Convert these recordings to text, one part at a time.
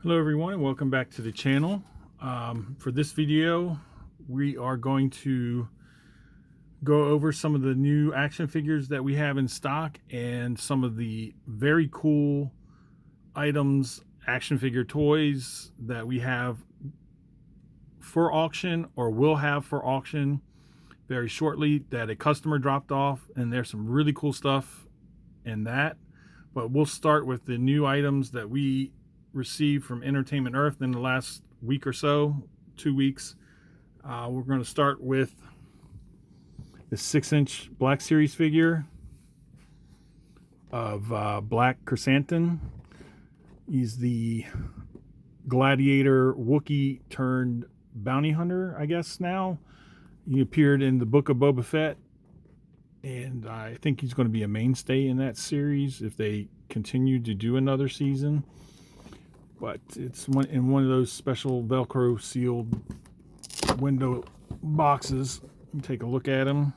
Hello everyone and welcome back to the channel. For this video we are going to go over some of the new action figures that we have in stock and some of the very cool items, action figure toys that we have for auction or will have for auction very shortly that a customer dropped off, and there's some really cool stuff in that. But we'll start with the new items that we received from Entertainment Earth in the last week or so, 2 weeks. We're going to start with the 6-inch Black Series figure of Black Chrysanthemum. He's the gladiator Wookiee turned bounty hunter, I guess now. He appeared in the Book of Boba Fett, and I think he's going to be a mainstay in that series if they continue to do another season. But it's in one of those special Velcro sealed window boxes. Let me take a look at them.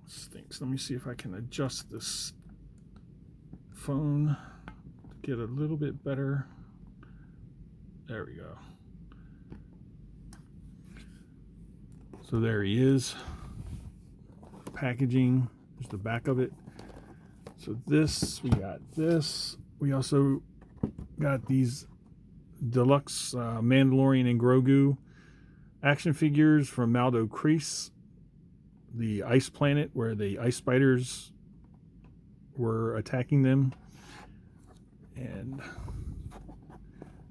Stinks. Let me see if I can adjust this phone to get a little bit better. There we go. So there he is. Packaging. There's the back of it. So we got this. We also got these deluxe Mandalorian and Grogu action figures from Maldo Kreis, the ice planet where the ice spiders were attacking them. And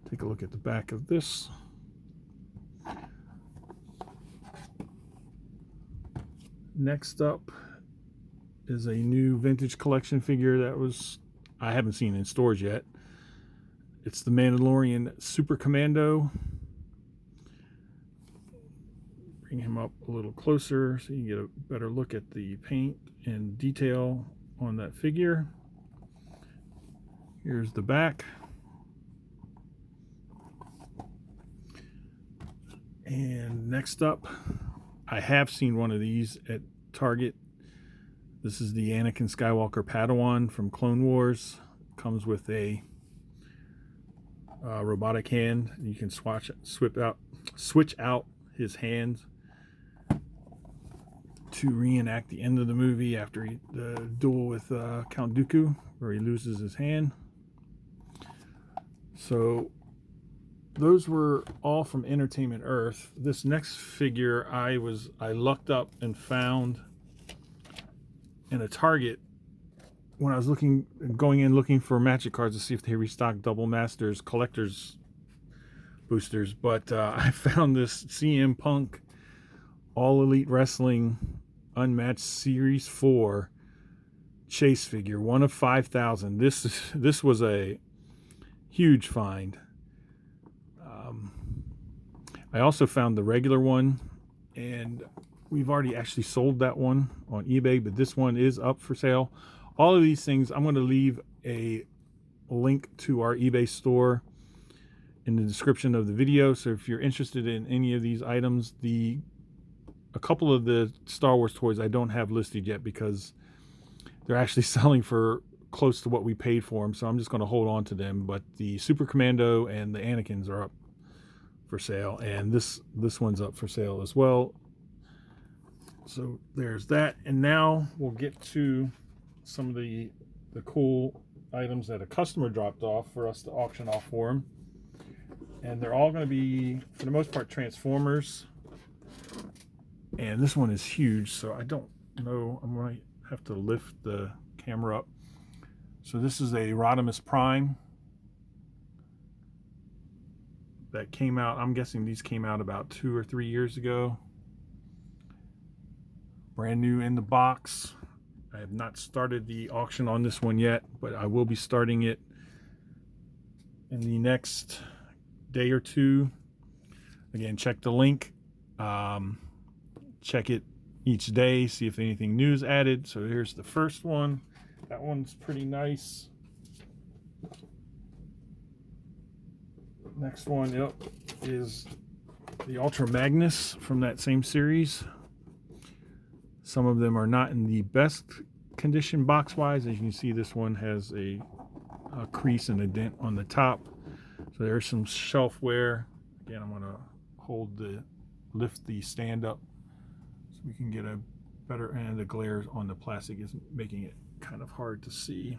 take a look at the back of this. Next up is a new vintage collection figure that I haven't seen in stores yet. It's the Mandalorian Super Commando. Bring him up a little closer so you can get a better look at the paint and detail on that figure. Here's the back. And next up, I have seen one of these at Target. This is the Anakin Skywalker Padawan from Clone Wars. Comes with a robotic hand. You can switch out his hands to reenact the end of the movie after the duel with Count Dooku, where he loses his hand. So those were all from Entertainment Earth. This next figure I lucked up and found in a Target when I was going in looking for Magic cards to see if they restocked Double Masters collectors boosters. But I found this CM Punk All Elite Wrestling Unmatched Series 4 chase figure, one of 5,000. This was a huge find. I also found the regular one, and we've already actually sold that one on eBay, but this one is up for sale. All of these things, I'm going to leave a link to our eBay store in the description of the video. So if you're interested in any of these items, a couple of the Star Wars toys I don't have listed yet because they're actually selling for close to what we paid for them. So I'm just going to hold on to them. But the Super Commando and the Anakins are up for sale, and this one's up for sale as well. So there's that. And now we'll get to some of the cool items that a customer dropped off for us to auction off for him. And they're all going to be, for the most part, Transformers. And this one is huge, so I don't know. I'm going to have to lift the camera up. So this is a Rodimus Prime that came out. I'm guessing these came out about 2 or 3 years ago. Brand new in the box. I have not started the auction on this one yet, but I will be starting it in the next day or two. Again, check the link. Check it each day, see if anything new is added. So here's the first one. That one's pretty nice. Next one is the Ultra Magnus from that same series. Some of them are not in the best condition box-wise. As you can see, this one has a crease and a dent on the top. So there's some shelfware. Again, I'm gonna lift the stand up so we can get a better, and the glare on the plastic is making it kind of hard to see.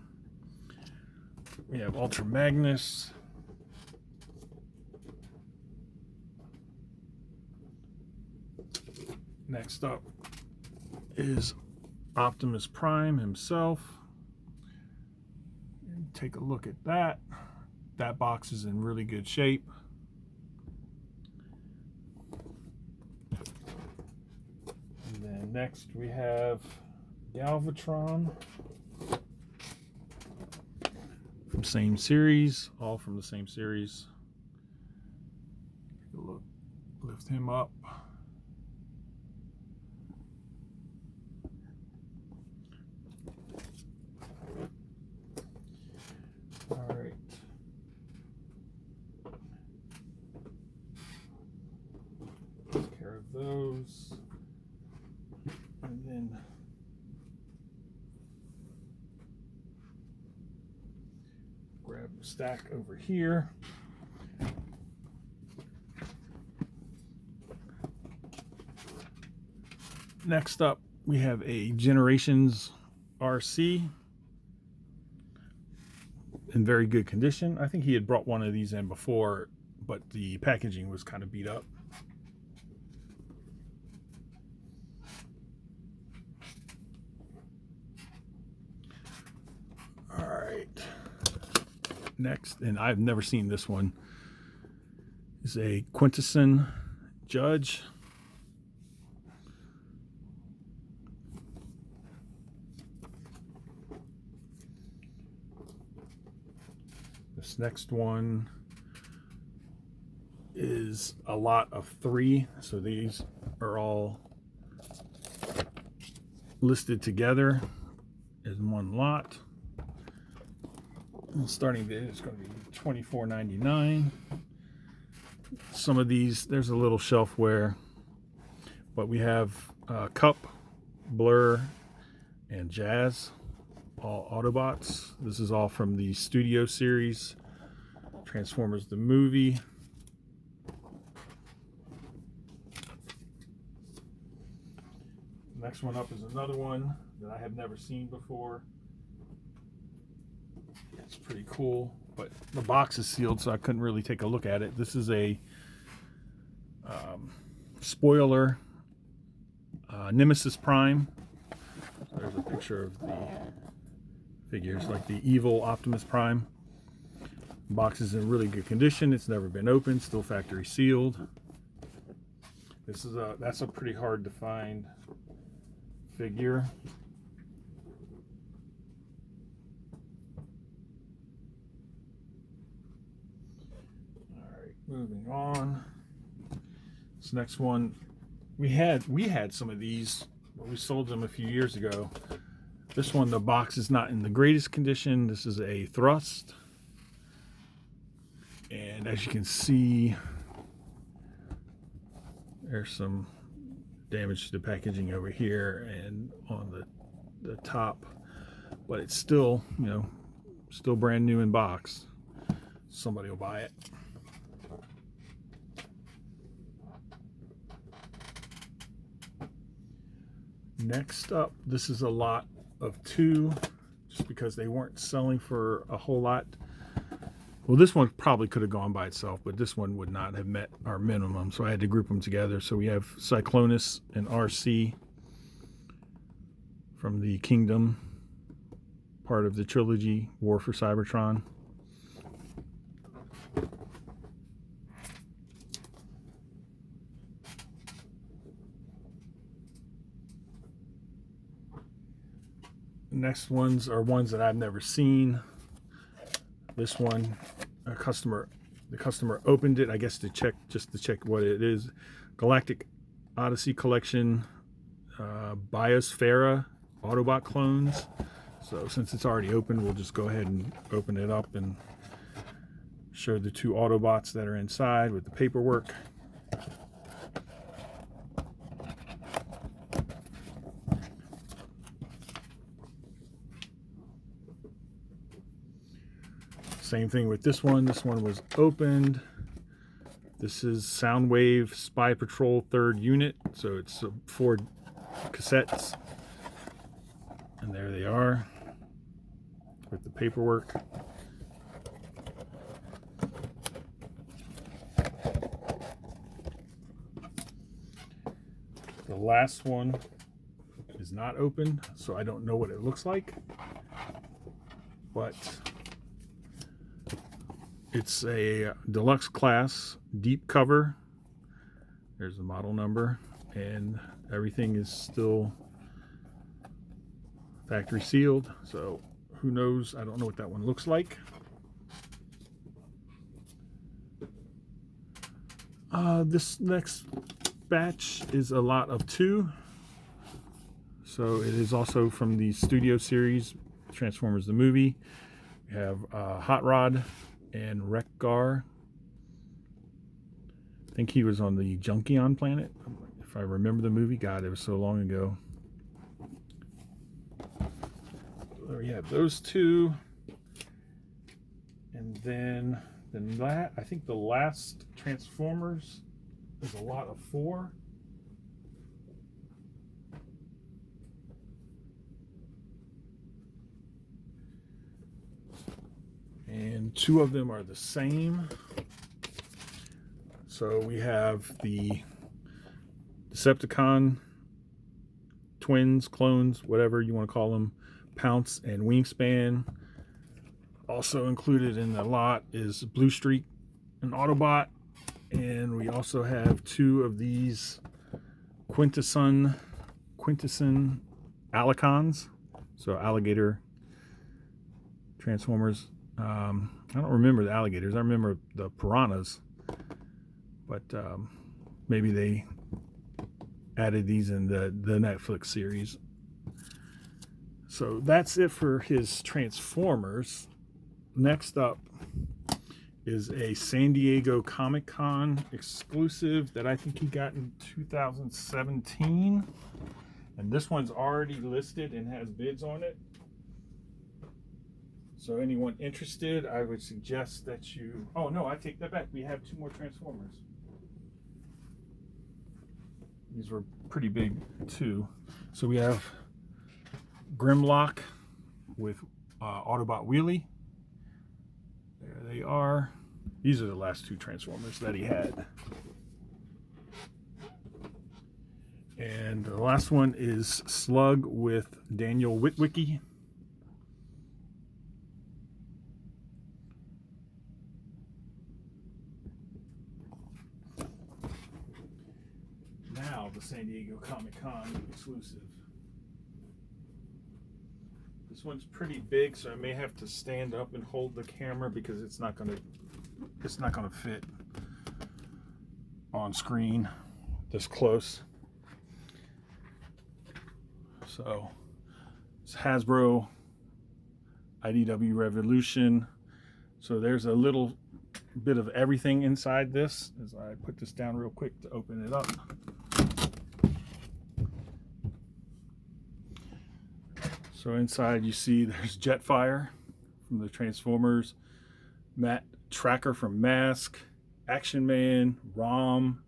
We have Ultra Magnus. Next up is Optimus Prime himself. Take a look at that. That box is in really good shape. And then next we have Galvatron from same series, all from the same series. Take a look, lift him up. All right. Take care of those. And then grab the stack over here. Next up, we have a Generations RC in very good condition. I think he had brought one of these in before, but the packaging was kind of beat up. All right. Next, and I've never seen this one, is a Quintesson Judge. This next one is a lot of 3, so these are all listed together as one lot. And starting bid is going to be $24.99. Some of these, there's a little shelfware, but we have Cup, Blur, and Jazz, all Autobots. This is all from the Studio series, Transformers the movie. Next one up is another one that I have never seen before. It's pretty cool, but the box is sealed, so I couldn't really take a look at it. This is a spoiler Nemesis Prime. There's a picture of the figures, like the evil Optimus Prime. The box is in really good condition. It's never been opened, still factory sealed. That's a pretty hard to find figure. Moving on. This next one, we had some of these, but we sold them a few years ago. This one, the box is not in the greatest condition. This is a Thrust, and as you can see, there's some damage to the packaging over here and on the top, but it's still, still brand new in box. Somebody will buy it. Next up, this is a lot of 2, just because they weren't selling for a whole lot. Well, this one probably could have gone by itself, but this one would not have met our minimum, so I had to group them together. So we have Cyclonus and RC from the Kingdom, part of the trilogy War for Cybertron. Next ones are ones that I've never seen. This one, the customer opened it, I guess just to check what it is. Galactic Odyssey Collection, Biosphera Autobot clones. So since it's already open, we'll just go ahead and open it up and show the 2 Autobots that are inside with the paperwork. Same thing with this one. This one was opened. This is Soundwave Spy Patrol 3rd Unit. So it's 4 cassettes. And there they are with the paperwork. The last one is not open, so I don't know what it looks like. But it's a deluxe class deep cover. There's the model number, and everything is still factory sealed, so who knows? I don't know what that one looks like. This next batch is a lot of 2, so it is also from the Studio Series Transformers the movie. We have Hot Rod and Wreck-Gar. I think he was on the Junkion planet, if I remember the movie. God, it was so long ago. So we have those 2, and then I think the last Transformers is a lot of 4. And 2 of them are the same. So we have the Decepticon twins, clones, whatever you want to call them, Pounce and Wingspan. Also included in the lot is Blue Streak and Autobot. And we also have 2 of these Quintesson Alicons. So alligator Transformers. I don't remember the alligators. I remember the piranhas. But maybe they added these in the Netflix series. So that's it for his Transformers. Next up is a San Diego Comic-Con exclusive that I think he got in 2017. And this one's already listed and has bids on it. So anyone interested, I would suggest that you... Oh no, I take that back. We have 2 more Transformers. These were pretty big too. So we have Grimlock with Autobot Wheelie. There they are. These are the last 2 Transformers that he had. And the last one is Slug with Daniel Witwicky. Now the San Diego Comic-Con exclusive. This one's pretty big, so I may have to stand up and hold the camera because it's not gonna fit on screen this close. So it's Hasbro IDW Revolution. So there's a little bit of everything inside this. As I put this down real quick to open it up. So inside you see there's Jetfire from the Transformers, Matt Tracker from Mask, Action Man, ROM,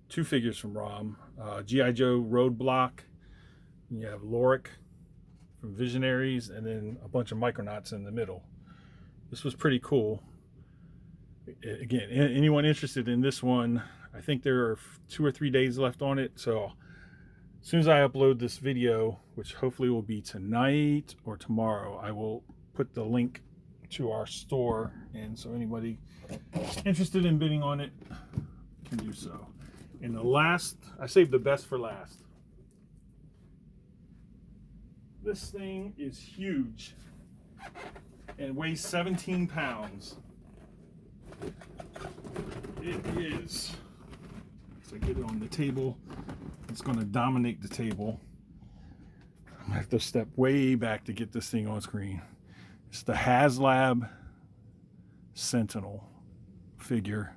2 figures from ROM, G.I. Joe Roadblock, and you have Lorik from Visionaries, and then a bunch of Micronauts in the middle. This was pretty cool. Again, anyone interested in this one, I think there are 2 or 3 days left on it, so as soon as I upload this video, which hopefully will be tonight or tomorrow, I will put the link to our store, and so anybody interested in bidding on it can do so. And the last, I saved the best for last. This thing is huge and weighs 17 pounds. It is, so I get it on the table, it's going to dominate the table. I'm going to have to step way back to get this thing on screen. It's the Haslab Sentinel figure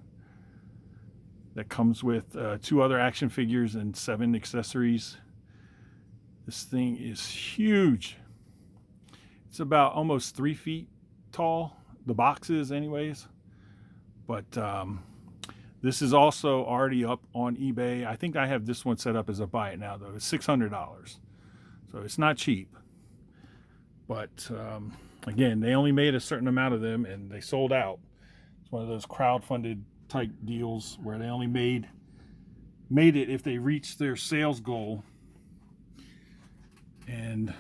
that comes with 2 other action figures and 7 accessories. This thing is huge. It's about almost 3 feet tall. the boxes anyways. But this is also already up on eBay. I think I have this one set up as a buy it now though. It's $600, so it's not cheap. But again, they only made a certain amount of them and they sold out. It's one of those crowdfunded type deals where they only made it if they reached their sales goal. And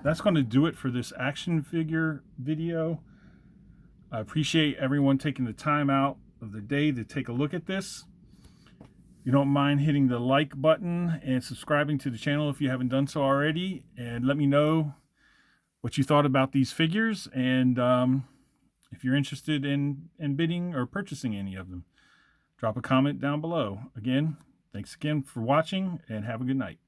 that's going to do it for this action figure video. I appreciate everyone taking the time out of the day to take a look at this. If you don't mind hitting the like button and subscribing to the channel if you haven't done so already, and let me know what you thought about these figures, and if you're interested in bidding or purchasing any of them, drop a comment down below. Again, thanks again for watching, and have a good night.